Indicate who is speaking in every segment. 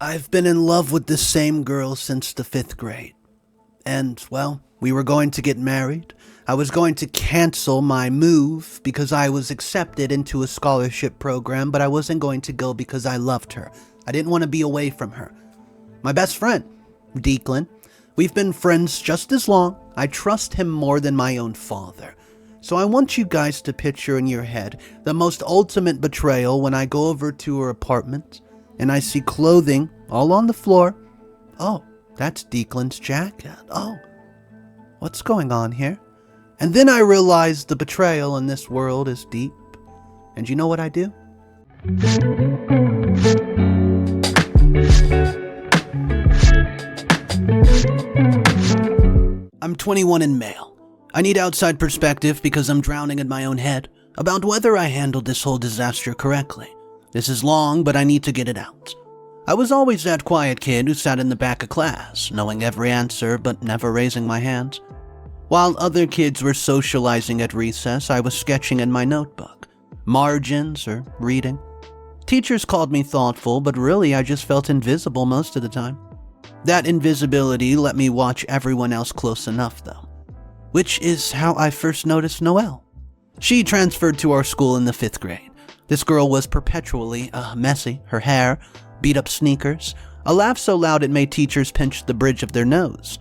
Speaker 1: I've been in love with the same girl since the 5th grade. And, well, we were going to get married. I was going to cancel my move because I was accepted into a scholarship program, but I wasn't going to go because I loved her. I didn't want to be away from her. My best friend, Declan, we've been friends just as long. I trust him more than my own father. So I want you guys to picture in your head the most ultimate betrayal when I go over to her apartment and I see clothing all on the floor. Oh, that's Declan's jacket. Oh, what's going on here? And then I realize the betrayal in this world is deep. And you know what I do? I'm 21 and male. I need outside perspective because I'm drowning in my own head about whether I handled this whole disaster correctly. This is long, but I need to get it out. I was always that quiet kid who sat in the back of class, knowing every answer but never raising my hand. While other kids were socializing at recess, I was sketching in my notebook, margins or reading. Teachers called me thoughtful, but really I just felt invisible most of the time. That invisibility let me watch everyone else close enough though, which is how I first noticed Noelle. She transferred to our school in the 5th grade. This girl was perpetually messy, her hair, beat up sneakers, a laugh so loud it made teachers pinch the bridge of their nose.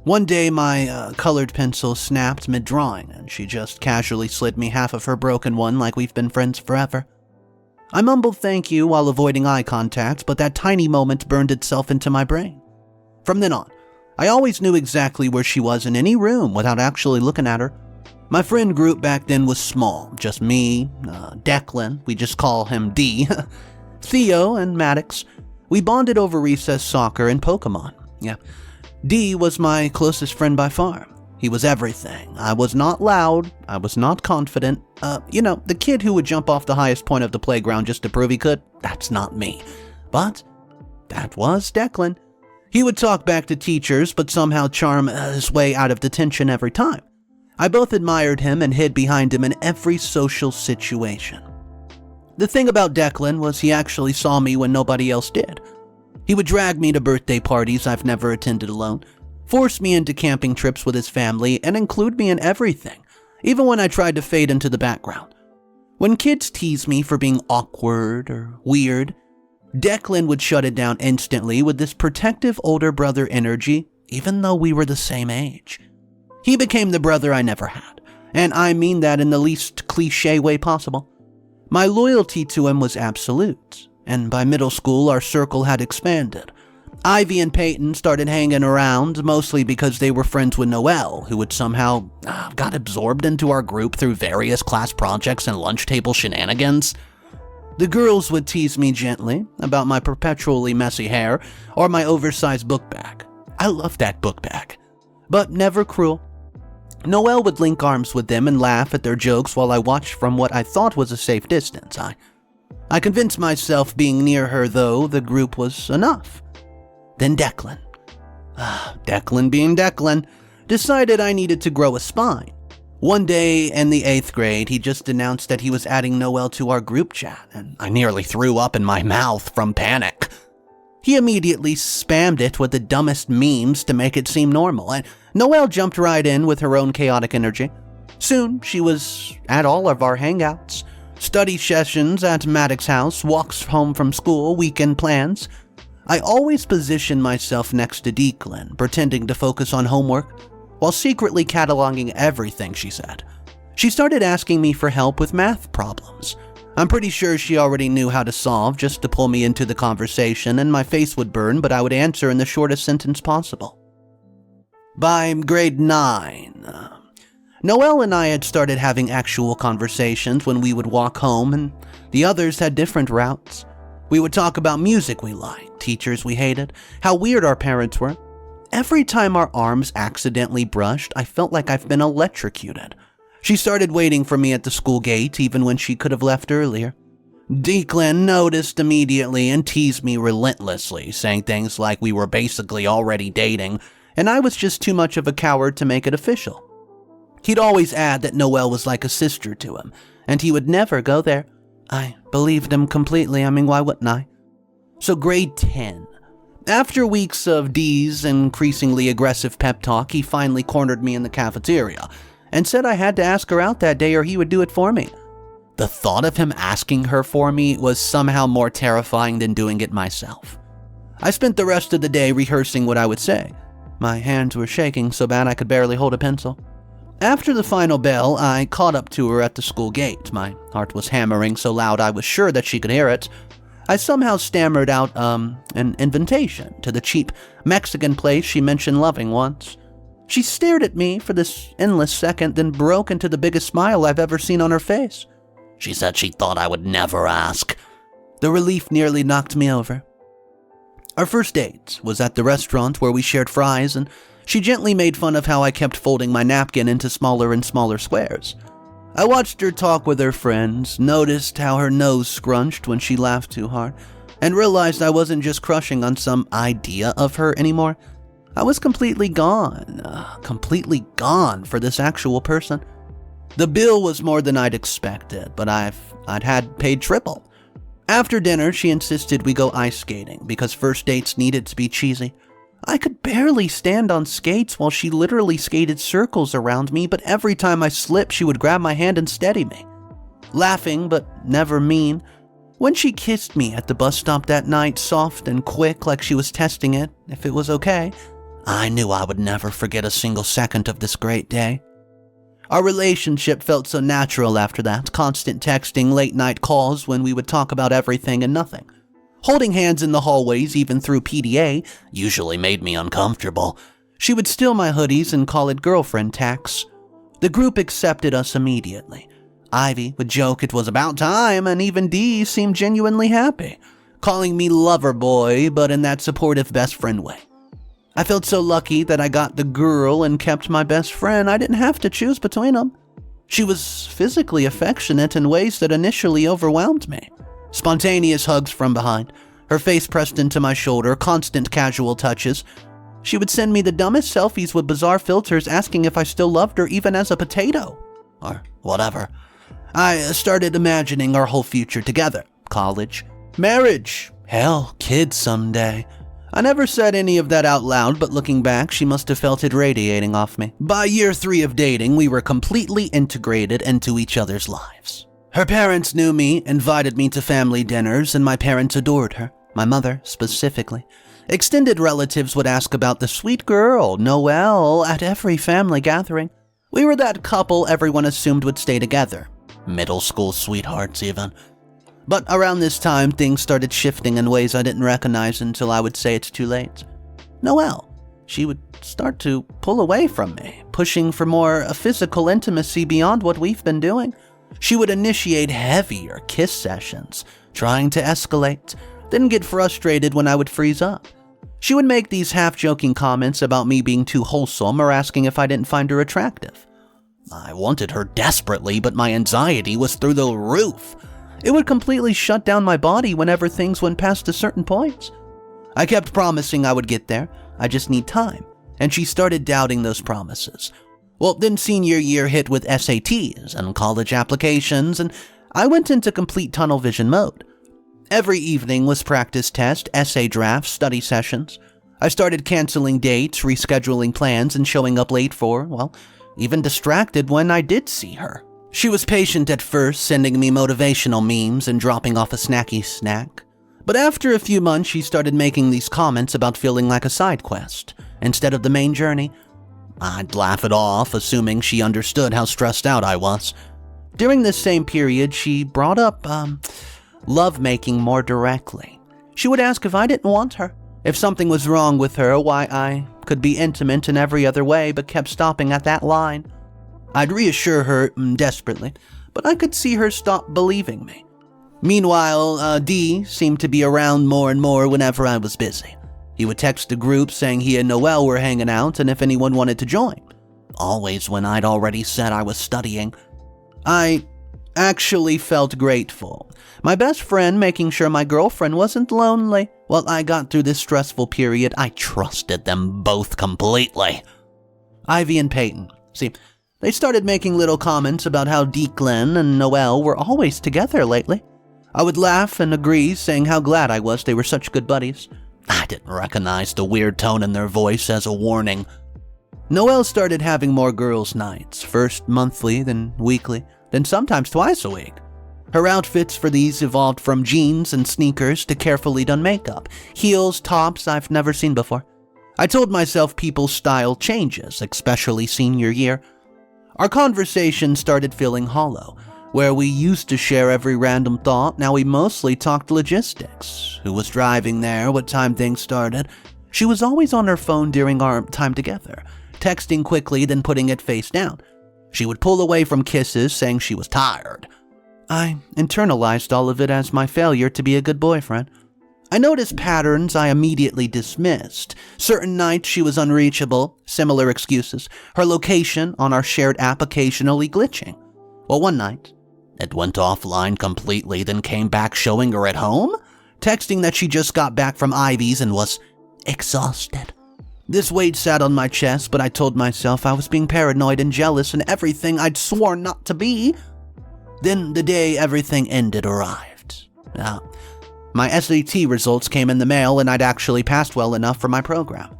Speaker 1: One day my colored pencil snapped mid-drawing and she just casually slid me half of her broken one like we've been friends forever. I mumbled thank you while avoiding eye contact, but that tiny moment burned itself into my brain. From then on, I always knew exactly where she was in any room without actually looking at her. My friend group back then was small, just me, Declan, we just call him D, Theo, and Maddox. We bonded over recess soccer and Pokemon. Yeah, D was my closest friend by far. He was everything. I was not loud, I was not confident. The kid who would jump off the highest point of the playground just to prove he could, that's not me. But that was Declan. He would talk back to teachers, but somehow charm his way out of detention every time. I both admired him and hid behind him in every social situation. The thing about Declan was he actually saw me when nobody else did. He would drag me to birthday parties I've never attended alone, force me into camping trips with his family, and include me in everything, even when I tried to fade into the background. When kids teased me for being awkward or weird, Declan would shut it down instantly with this protective older brother energy, even though we were the same age. He became the brother I never had, and I mean that in the least cliché way possible. My loyalty to him was absolute, and by middle school our circle had expanded. Ivy and Peyton started hanging around, mostly because they were friends with Noelle, who had somehow got absorbed into our group through various class projects and lunch table shenanigans. The girls would tease me gently about my perpetually messy hair or my oversized book bag. I loved that book bag, but never cruel. Noelle would link arms with them and laugh at their jokes while I watched from what I thought was a safe distance. I convinced myself being near her, though, the group was enough. Then Declan. Declan being Declan, decided I needed to grow a spine. One day in the 8th grade, he just announced that he was adding Noelle to our group chat, and I nearly threw up in my mouth from panic. He immediately spammed it with the dumbest memes to make it seem normal, and Noelle jumped right in with her own chaotic energy. Soon, she was at all of our hangouts, study sessions at Maddox's house, walks home from school, weekend plans. I always positioned myself next to Declan, pretending to focus on homework, while secretly cataloging everything she said. She started asking me for help with math problems. I'm pretty sure she already knew how to solve just to pull me into the conversation, and my face would burn, but I would answer in the shortest sentence possible. By grade 9, Noelle and I had started having actual conversations when we would walk home, and the others had different routes. We would talk about music we liked, teachers we hated, how weird our parents were. Every time our arms accidentally brushed, I felt like I've been electrocuted. She started waiting for me at the school gate even when she could have left earlier. Declan noticed immediately and teased me relentlessly, saying things like we were basically already dating, and I was just too much of a coward to make it official. He'd always add that Noelle was like a sister to him, and he would never go there. I believed him completely. I mean, why wouldn't I? So grade 10. After weeks of D's increasingly aggressive pep talk, he finally cornered me in the cafeteria and said I had to ask her out that day or he would do it for me. The thought of him asking her for me was somehow more terrifying than doing it myself. I spent the rest of the day rehearsing what I would say. My hands were shaking so bad I could barely hold a pencil. After the final bell, I caught up to her at the school gate. My heart was hammering so loud I was sure that she could hear it. I somehow stammered out, an invitation to the cheap Mexican place she mentioned loving once. She stared at me for this endless second, then broke into the biggest smile I've ever seen on her face. She said she thought I would never ask. The relief nearly knocked me over. Our first date was at the restaurant where we shared fries, and she gently made fun of how I kept folding my napkin into smaller and smaller squares. I watched her talk with her friends, noticed how her nose scrunched when she laughed too hard, and realized I wasn't just crushing on some idea of her anymore. I was completely gone for this actual person. The bill was more than I'd expected, but I'd had paid triple. After dinner, she insisted we go ice skating because first dates needed to be cheesy. I could barely stand on skates while she literally skated circles around me, but every time I slipped, she would grab my hand and steady me. Laughing, but never mean. When she kissed me at the bus stop that night, soft and quick like she was testing it, if it was okay, I knew I would never forget a single second of this great day. Our relationship felt so natural after that, constant texting, late-night calls when we would talk about everything and nothing. Holding hands in the hallways, even through PDA, usually made me uncomfortable. She would steal my hoodies and call it girlfriend tax. The group accepted us immediately. Ivy would joke it was about time, and even Dee seemed genuinely happy, calling me lover boy, but in that supportive best friend way. I felt so lucky that I got the girl and kept my best friend. I didn't have to choose between them. She was physically affectionate in ways that initially overwhelmed me. Spontaneous hugs from behind, her face pressed into my shoulder, constant casual touches. She would send me the dumbest selfies with bizarre filters asking if I still loved her even as a potato. Or whatever. I started imagining our whole future together. College, marriage, hell, kids someday. I never said any of that out loud, but looking back, she must have felt it radiating off me. By year 3 of dating, we were completely integrated into each other's lives. Her parents knew me, invited me to family dinners, and my parents adored her, my mother specifically. Extended relatives would ask about the sweet girl, Noelle, at every family gathering. We were that couple everyone assumed would stay together. Middle school sweethearts, even. But around this time, things started shifting in ways I didn't recognize until I would say it's too late. Noelle, she would start to pull away from me, pushing for more physical intimacy beyond what we've been doing. She would initiate heavier kiss sessions, trying to escalate, then get frustrated when I would freeze up. She would make these half-joking comments about me being too wholesome or asking if I didn't find her attractive. I wanted her desperately, but my anxiety was through the roof. It would completely shut down my body whenever things went past a certain point. I kept promising I would get there, I just need time, and she started doubting those promises. Well, then senior year hit with SATs and college applications, and I went into complete tunnel vision mode. Every evening was practice test, essay drafts, study sessions. I started canceling dates, rescheduling plans, and showing up late for, well, even distracted when I did see her. She was patient at first, sending me motivational memes and dropping off a snacky snack. But after a few months, she started making these comments about feeling like a side quest instead of the main journey. I'd laugh it off, assuming she understood how stressed out I was. During this same period, she brought up, lovemaking more directly. She would ask if I didn't want her, if something was wrong with her, why I could be intimate in every other way, but kept stopping at that line. I'd reassure her desperately, but I could see her stop believing me. Meanwhile, Dee seemed to be around more and more whenever I was busy. He would text the group saying he and Noelle were hanging out and if anyone wanted to join. Always when I'd already said I was studying. I actually felt grateful. My best friend making sure my girlfriend wasn't lonely. While I got through this stressful period, I trusted them both completely. Ivy and Peyton. See, they started making little comments about how Declan and Noelle were always together lately. I would laugh and agree, saying how glad I was they were such good buddies. I didn't recognize the weird tone in their voice as a warning. Noelle started having more girls' nights, first monthly, then weekly, then sometimes twice a week. Her outfits for these evolved from jeans and sneakers to carefully done makeup, heels, tops I've never seen before. I told myself people's style changes, especially senior year. Our conversation started feeling hollow. Where we used to share every random thought, now we mostly talked logistics. Who was driving there, what time things started. She was always on her phone during our time together, texting quickly then putting it face down. She would pull away from kisses, saying she was tired. I internalized all of it as my failure to be a good boyfriend. I noticed patterns I immediately dismissed. Certain nights she was unreachable, similar excuses. Her location on our shared app occasionally glitching. Well, one night, it went offline completely, then came back showing her at home, texting that she just got back from Ivy's and was exhausted. This weight sat on my chest, but I told myself I was being paranoid and jealous and everything I'd sworn not to be. Then the day everything ended arrived. My SAT results came in the mail and I'd actually passed well enough for my program.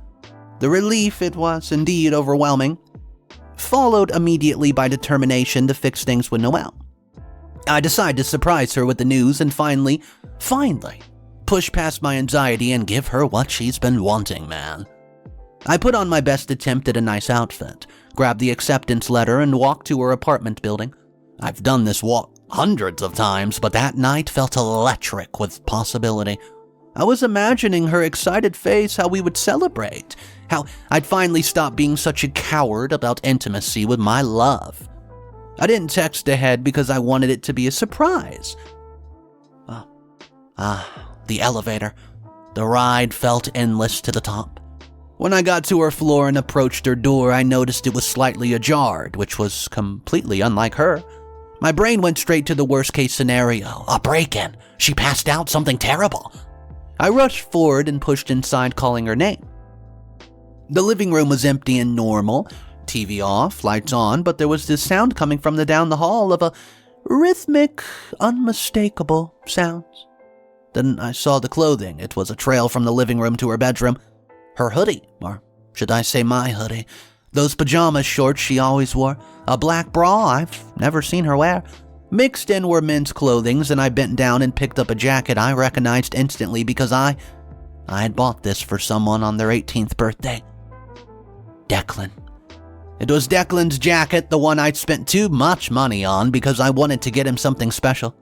Speaker 1: The relief, it was indeed overwhelming, followed immediately by determination to fix things with Noelle. I decided to surprise her with the news and finally, push past my anxiety and give her what she's been wanting, man. I put on my best attempt at a nice outfit, grabbed the acceptance letter, and walked to her apartment building. I've done this walk hundreds of times, but that night felt electric with possibility. I was imagining her excited face, how we would celebrate, how I'd finally stop being such a coward about intimacy with my love. I didn't text ahead because I wanted it to be a surprise. The elevator. The ride felt endless to the top. When I got to her floor and approached her door, I noticed it was slightly ajar, which was completely unlike her. My brain went straight to the worst-case scenario. A break-in. She passed out, something terrible. I rushed forward and pushed inside, calling her name. The living room was empty and normal. TV off, lights on, but there was this sound coming from down the hall of a rhythmic, unmistakable sounds. Then I saw the clothing. It was a trail from the living room to her bedroom. Her hoodie, or should I say my hoodie. Those pajama shorts she always wore. A black bra I've never seen her wear. Mixed in were men's clothings, and I bent down and picked up a jacket I recognized instantly because I had bought this for someone on their 18th birthday. Declan. It was Declan's jacket, the one I'd spent too much money on because I wanted to get him something special.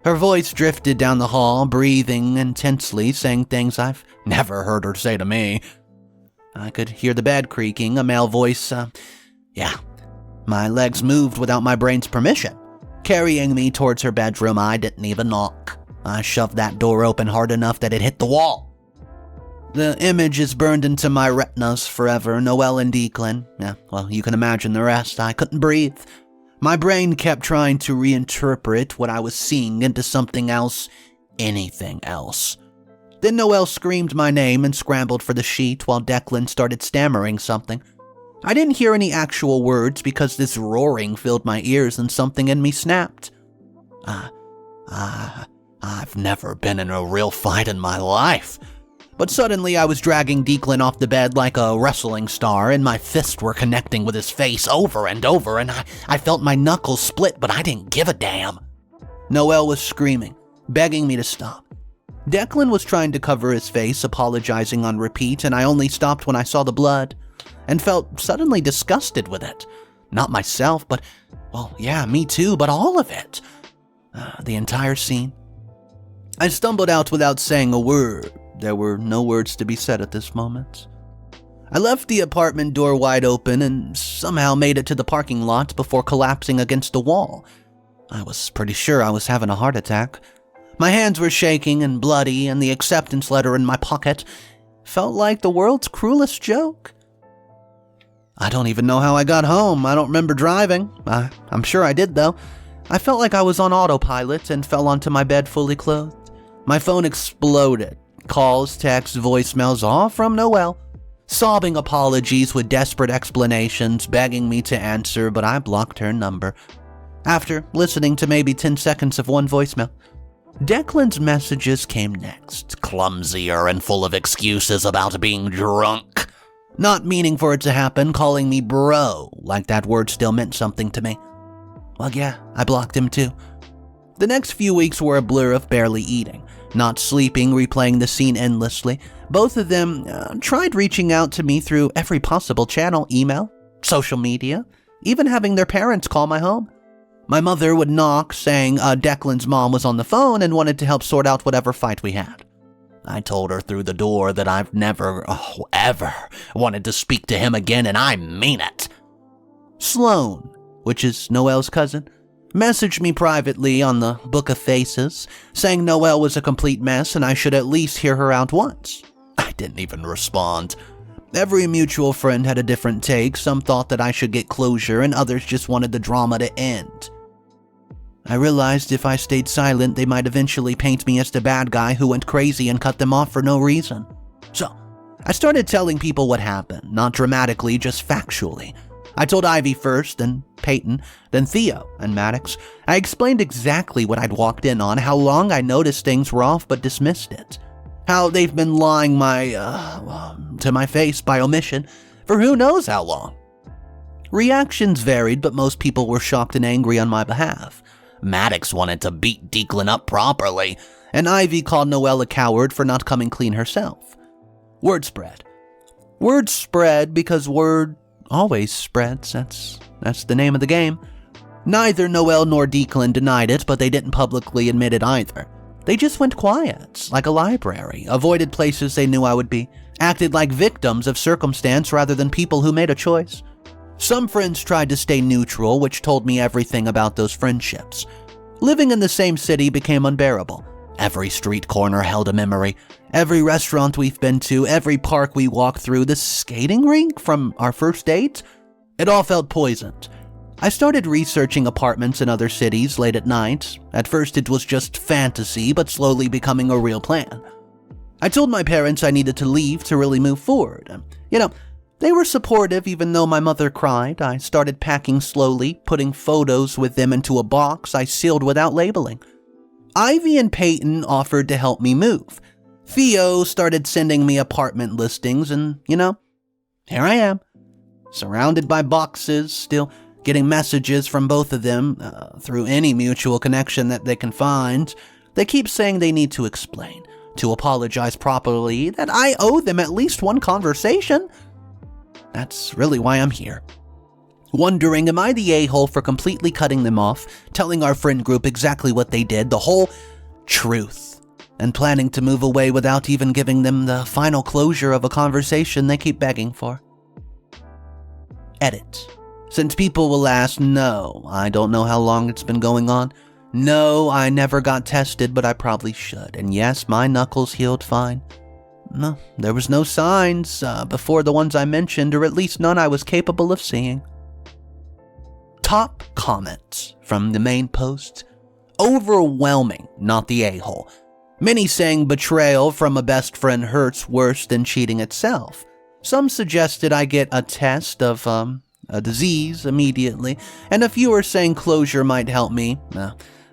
Speaker 1: Her voice drifted down the hall, breathing intensely, saying things I've never heard her say to me. I could hear the bed creaking, a male voice, My legs moved without my brain's permission, carrying me towards her bedroom. I didn't even knock. I shoved that door open hard enough that it hit the wall. The image is burned into my retinas forever, Noelle and Declan. You can imagine the rest. I couldn't breathe. My brain kept trying to reinterpret what I was seeing into something else, anything else. Then Noelle screamed my name and scrambled for the sheet while Declan started stammering something. I didn't hear any actual words because this roaring filled my ears and something in me snapped. I've never been in a real fight in my life. But suddenly I was dragging Declan off the bed like a wrestling star, and my fists were connecting with his face over and over, and I felt my knuckles split, but I didn't give a damn. Noelle was screaming, begging me to stop. Declan was trying to cover his face, apologizing on repeat, and I only stopped when I saw the blood, and felt suddenly disgusted with it. Not myself, but, me too, but all of it. The entire scene. I stumbled out without saying a word. There were no words to be said at this moment. I left the apartment door wide open and somehow made it to the parking lot before collapsing against the wall. I was pretty sure I was having a heart attack. My hands were shaking and bloody, and the acceptance letter in my pocket felt like the world's cruelest joke. I don't even know how I got home. I don't remember driving. I'm sure I did, though. I felt like I was on autopilot and fell onto my bed fully clothed. My phone exploded. Calls, texts, voicemails, all from Noelle. Sobbing apologies with desperate explanations, begging me to answer, but I blocked her number. After listening to maybe 10 seconds of one voicemail. Declan's messages came next, clumsier and full of excuses about being drunk. Not meaning for it to happen, calling me bro, like that word still meant something to me. Well, yeah, I blocked him too. The next few weeks were a blur of barely eating, not sleeping, replaying the scene endlessly. Both of them tried reaching out to me through every possible channel, email, social media, even having their parents call my home. My mother would knock, saying Declan's mom was on the phone and wanted to help sort out whatever fight we had. I told her through the door that I've never, ever wanted to speak to him again, and I mean it. Sloan, which is Noelle's cousin, messaged me privately on the Book of Faces, saying Noelle was a complete mess and I should at least hear her out once. I didn't even respond. Every mutual friend had a different take. Some thought that I should get closure and others just wanted the drama to end. I realized if I stayed silent, they might eventually paint me as the bad guy who went crazy and cut them off for no reason. So, I started telling people what happened, not dramatically, just factually. I told Ivy first, then Peyton, then Theo and Maddox. I explained exactly what I'd walked in on, how long I noticed things were off but dismissed it. How they've been lying to my face by omission for who knows how long. Reactions varied, but most people were shocked and angry on my behalf. Maddox wanted to beat Declan up properly, and Ivy called Noelle a coward for not coming clean herself. Word spread. Word spread because word always spreads. That's the name of the game. Neither Noelle nor Declan denied it, but they didn't publicly admit it either. They just went quiet, like a library, avoided places they knew I would be, acted like victims of circumstance rather than people who made a choice. Some friends tried to stay neutral, which told me everything about those friendships. Living in the same city became unbearable. Every street corner held a memory. Every restaurant we've been to, every park we walked through, the skating rink from our first date, it all felt poisoned. I started researching apartments in other cities late at night. At first it was just fantasy, but slowly becoming a real plan. I told my parents I needed to leave to really move forward. They were supportive even though my mother cried. I started packing slowly, putting photos with them into a box I sealed without labeling. Ivy and Peyton offered to help me move. Theo started sending me apartment listings and, here I am. Surrounded by boxes, still getting messages from both of them through any mutual connection that they can find. They keep saying they need to explain, to apologize properly, that I owe them at least one conversation. That's really why I'm here. Wondering, am I the a-hole for completely cutting them off, telling our friend group exactly what they did, the whole truth, and planning to move away without even giving them the final closure of a conversation they keep begging for? Edit. Since people will ask, no, I don't know how long it's been going on. No, I never got tested, but I probably should. And yes, my knuckles healed fine. No, there was no signs before the ones I mentioned, or at least none I was capable of seeing. Top comments from the main post. Overwhelming, not the a-hole. Many saying betrayal from a best friend hurts worse than cheating itself. Some suggested I get a test of a disease immediately, and a few are saying closure might help me,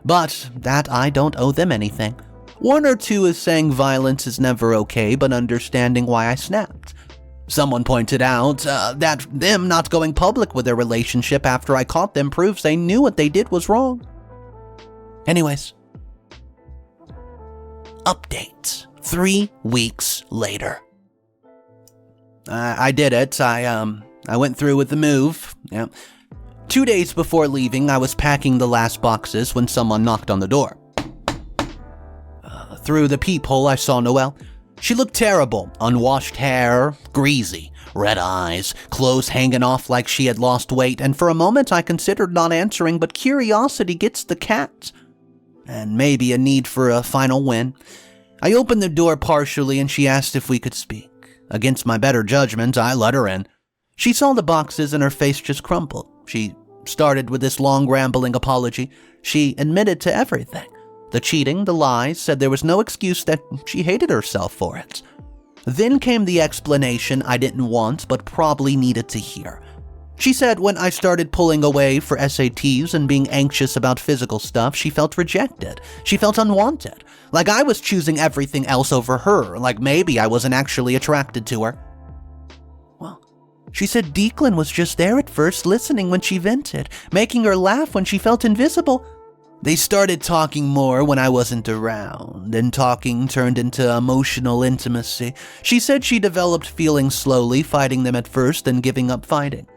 Speaker 1: but that I don't owe them anything. One or two is saying violence is never okay, but understanding why I snapped. Someone pointed out that them not going public with their relationship after I caught them proves they knew what they did was wrong. Anyways. Update. 3 weeks later. I did it. I went through with the move. Yeah. 2 days before leaving, I was packing the last boxes when someone knocked on the door. Through the peephole, I saw Noelle. She looked terrible. Unwashed hair, greasy, red eyes, clothes hanging off like she had lost weight, and for a moment I considered not answering, but curiosity gets the cat. And maybe a need for a final win. I opened the door partially and she asked if we could speak. Against my better judgment, I let her in. She saw the boxes and her face just crumpled. She started with this long rambling apology. She admitted to everything. The cheating, the lies, said there was no excuse, that she hated herself for it. Then came the explanation I didn't want but probably needed to hear. She said when I started pulling away for SATs and being anxious about physical stuff, she felt rejected. She felt unwanted. Like I was choosing everything else over her, like maybe I wasn't actually attracted to her. Well, she said Declan was just there at first, listening when she vented, making her laugh when she felt invisible. They started talking more when I wasn't around, and talking turned into emotional intimacy. She said she developed feelings slowly, fighting them at first, then giving up fighting.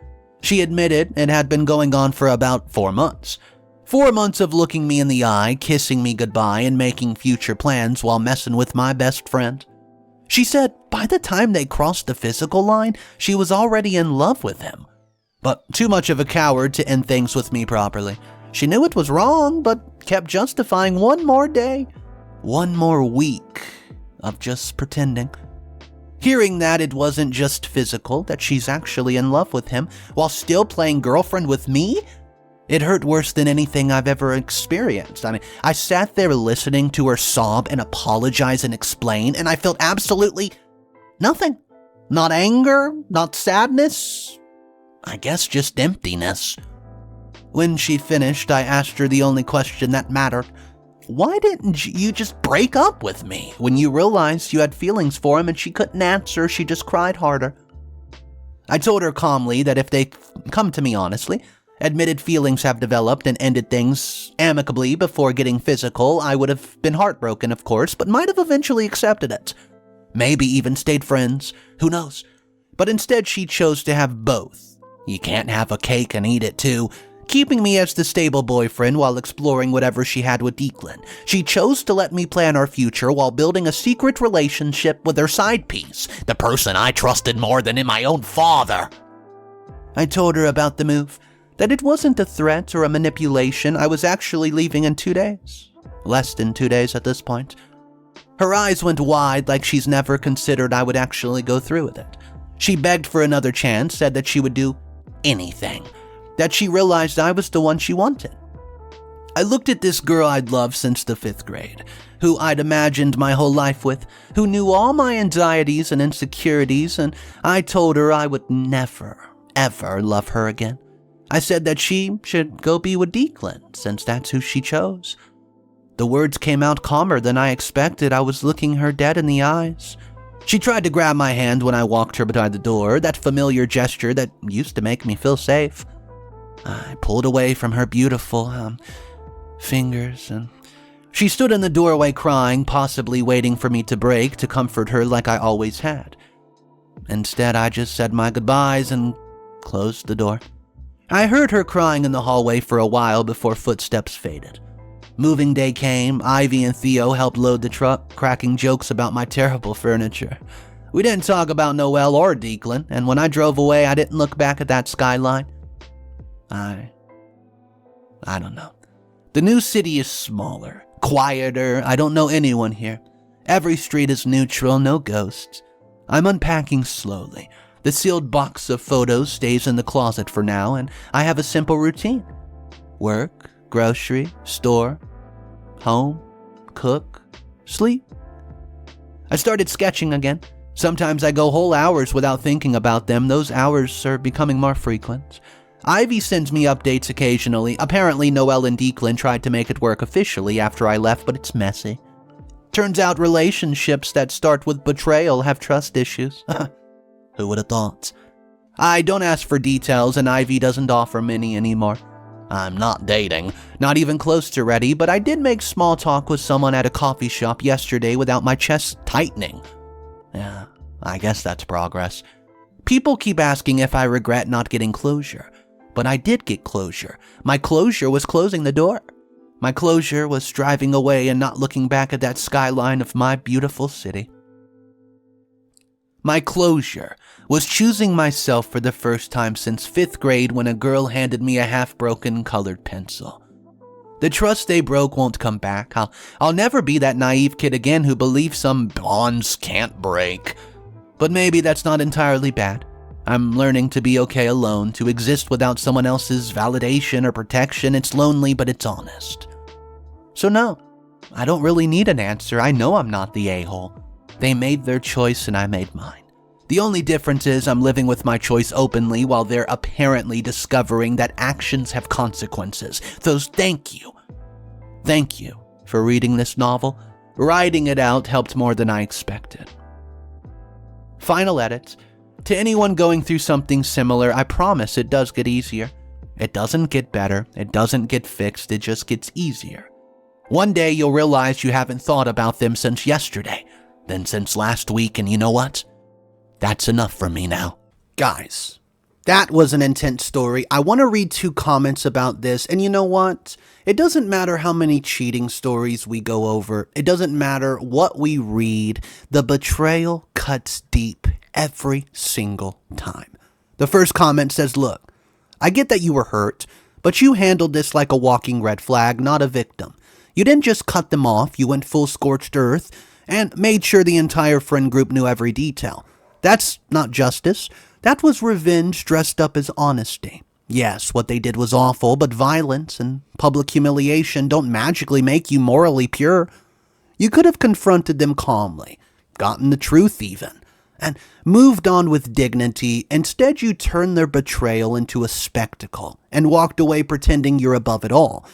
Speaker 1: She admitted it had been going on for about 4 months. 4 months of looking me in the eye, kissing me goodbye, and making future plans while messing with my best friend. She said by the time they crossed the physical line, she was already in love with him. But too much of a coward to end things with me properly. She knew it was wrong, but kept justifying one more day, one more week of just pretending. Hearing that it wasn't just physical, that she's actually in love with him, while still playing girlfriend with me, it hurt worse than anything I've ever experienced. I sat there listening to her sob and apologize and explain, and I felt absolutely nothing. Not anger, not sadness. I guess just emptiness. When she finished, I asked her the only question that mattered. Why didn't you just break up with me when you realized you had feelings for him? And she couldn't answer, she just cried harder. I told her calmly that if they come to me honestly, admitted feelings have developed and ended things amicably before getting physical, I would have been heartbroken, of course, but might have eventually accepted it. Maybe even stayed friends, who knows? But instead she chose to have both. You can't have a cake and eat it too. Keeping me as the stable boyfriend while exploring whatever she had with Declan. She chose to let me plan our future while building a secret relationship with her side piece, the person I trusted more than in my own father. I told her about the move, that it wasn't a threat or a manipulation. I was actually leaving in 2 days. Less than 2 days at this point. Her eyes went wide like she's never considered I would actually go through with it. She begged for another chance, said that she would do anything. That she realized I was the one she wanted. I looked at this girl I'd loved since the 5th grade, who I'd imagined my whole life with, who knew all my anxieties and insecurities, and I told her I would never, ever love her again. I said that she should go be with Declan, since that's who she chose. The words came out calmer than I expected. I was looking her dead in the eyes. She tried to grab my hand when I walked her beside the door, that familiar gesture that used to make me feel safe. I pulled away from her beautiful fingers, and she stood in the doorway crying, possibly waiting for me to break to comfort her like I always had. Instead, I just said my goodbyes and closed the door. I heard her crying in the hallway for a while before footsteps faded. Moving day came. Ivy and Theo helped load the truck, cracking jokes about my terrible furniture. We didn't talk about Noelle or Declan, and when I drove away, I didn't look back at that skyline. I don't know. The new city is smaller, quieter. I don't know anyone here. Every street is neutral, no ghosts. I'm unpacking slowly. The sealed box of photos stays in the closet for now, and I have a simple routine. Work, grocery, store, home, cook, sleep. I started sketching again. Sometimes I go whole hours without thinking about them. Those hours are becoming more frequent. Ivy sends me updates occasionally. Apparently, Noelle and Declan tried to make it work officially after I left, but it's messy. Turns out relationships that start with betrayal have trust issues. Who would have thought? I don't ask for details, and Ivy doesn't offer many anymore. I'm not dating, not even close to ready, but I did make small talk with someone at a coffee shop yesterday without my chest tightening. Yeah, I guess that's progress. People keep asking if I regret not getting closure. But I did get closure. My closure was closing the door. My closure was driving away and not looking back at that skyline of my beautiful city. My closure was choosing myself for the first time since 5th grade when a girl handed me a half-broken colored pencil. The trust they broke won't come back. I'll never be that naive kid again who believes some bonds can't break. But maybe that's not entirely bad. I'm learning to be okay alone, to exist without someone else's validation or protection. It's lonely, but it's honest. So no, I don't really need an answer. I know I'm not the a-hole. They made their choice and I made mine. The only difference is I'm living with my choice openly while they're apparently discovering that actions have consequences. So thank you. Thank you for reading this novel. Writing it out helped more than I expected. Final edits. To anyone going through something similar, I promise it does get easier. It doesn't get better. It doesn't get fixed. It just gets easier. One day you'll realize you haven't thought about them since yesterday, then since last week, and you know what? That's enough for me now. Guys, that was an intense story. I want to read 2 comments about this, and you know what? It doesn't matter how many cheating stories we go over. It doesn't matter what we read. The betrayal cuts deep every single time. The first comment says, look, I get that you were hurt, but you handled this like a walking red flag, not a victim. You didn't just cut them off, you went full scorched earth and made sure the entire friend group knew every detail. That's not justice. That was revenge dressed up as honesty. Yes, what they did was awful, but violence and public humiliation don't magically make you morally pure. You could have confronted them calmly, gotten the truth even, and moved on with dignity. Instead, you turned their betrayal into a spectacle and walked away pretending you're above it all.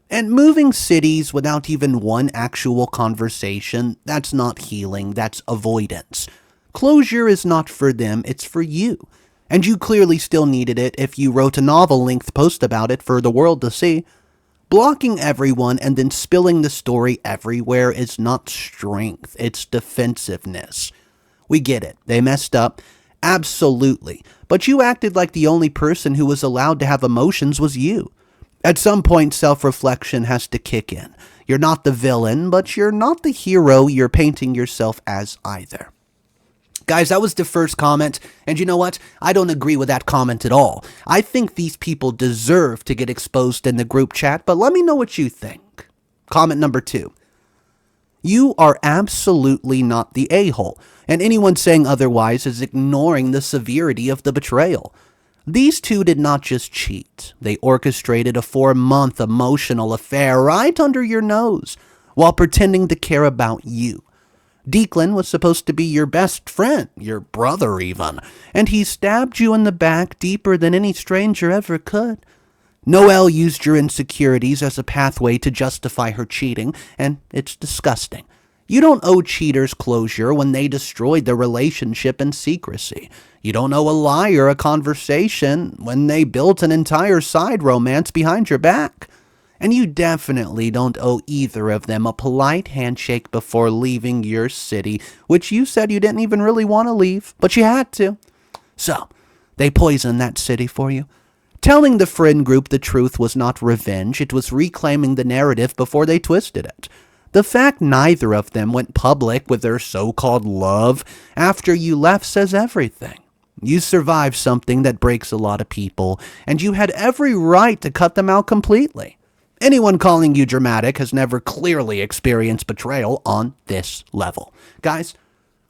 Speaker 1: And moving cities without even one actual conversation, that's not healing, that's avoidance. Closure is not for them, it's for you. And you clearly still needed it if you wrote a novel-length post about it for the world to see. Blocking everyone and then spilling the story everywhere is not strength, it's defensiveness. We get it, they messed up, absolutely. But you acted like the only person who was allowed to have emotions was you. At some point, self-reflection has to kick in. You're not the villain, but you're not the hero you're painting yourself as either. Guys, that was the first comment, and you know what? I don't agree with that comment at all. I think these people deserve to get exposed in the group chat, but let me know what you think. Comment number 2. You are absolutely not the a-hole, and anyone saying otherwise is ignoring the severity of the betrayal. These 2 did not just cheat. They orchestrated a 4-month emotional affair right under your nose while pretending to care about you. Declan was supposed to be your best friend, your brother even, and he stabbed you in the back deeper than any stranger ever could. Noelle used your insecurities as a pathway to justify her cheating, and it's disgusting. You don't owe cheaters closure when they destroyed the relationship in secrecy. You don't owe a liar a conversation when they built an entire side romance behind your back. And you definitely don't owe either of them a polite handshake before leaving your city, which you said you didn't even really want to leave, but you had to. So, they poisoned that city for you. Telling the friend group the truth was not revenge, it was reclaiming the narrative before they twisted it. The fact neither of them went public with their so-called love after you left says everything. You survived something that breaks a lot of people, and you had every right to cut them out completely. Anyone calling you dramatic has never clearly experienced betrayal on this level. Guys,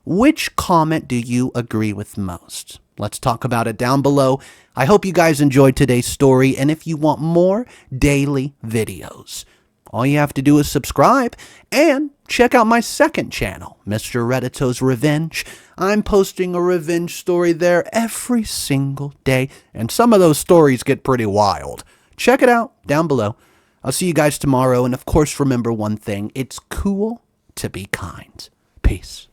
Speaker 1: which comment do you agree with most? Let's talk about it down below. I hope you guys enjoyed today's story, and if you want more daily videos, all you have to do is subscribe and check out my second channel, Mr. Reddito's Revenge. I'm posting a revenge story there every single day, and some of those stories get pretty wild. Check it out down below. I'll see you guys tomorrow, and of course remember one thing, it's cool to be kind. Peace.